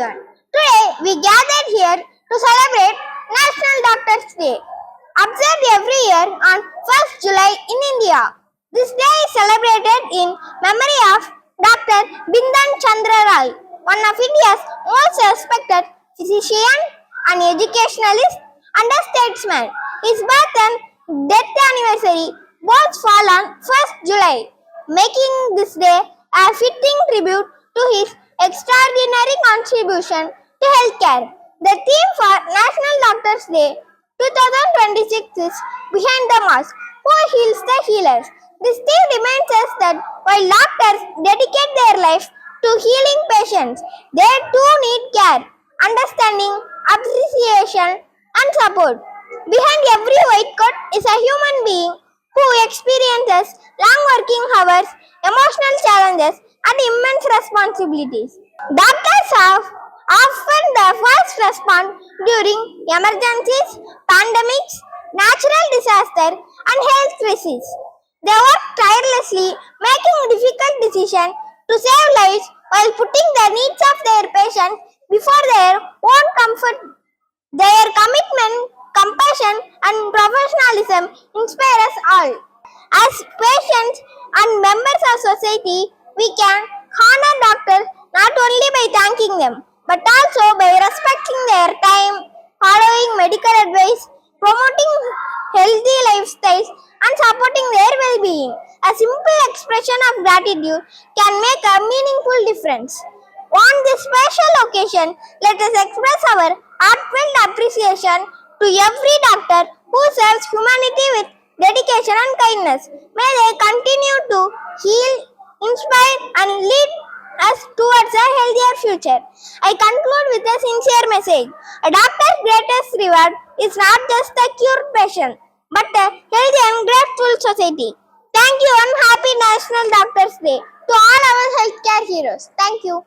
everyone. Today we gathered here to celebrate National Doctors Day, observed every year on 1st July in India. This day is celebrated in memory of Dr. Bindan Chandra Rai, one of India's most respected physician and educationalist and a statesman. His birth and death anniversary both fall on 1st July, making this day a fitting tribute to his extraordinary contribution to healthcare. The theme for National Doctors Day 2026 is Behind the Mask, Who Heals the Healers. This theme reminds us that while doctors dedicate their life to healing patients, they too need care, understanding, appreciation, and support. Behind every white coat is a human being who experiences long working hours, emotional challenges, and immense responsibilities. Doctors are often the first response during emergencies, pandemics, natural disasters, and health crises. They work tirelessly, making difficult decisions to save lives while putting the needs of their patients before their own comfort. Their commitment, compassion, and professionalism inspire us all. As patients and members of society, we can honor doctors not only by thanking them, but also by respecting their time, following medical advice, promoting healthy lifestyles, and supporting their well-being. A simple expression of gratitude can make a meaningful difference. On this special occasion, let us express our heartfelt appreciation to every doctor who serves humanity with dedication and kindness. May they continue to heal, inspire, and lead us towards a healthier future. I conclude with a sincere message. A doctor's greatest reward is not just a cured patient, but a healthy and grateful society. Thank you and happy National Doctors Day to all our healthcare heroes. Thank you.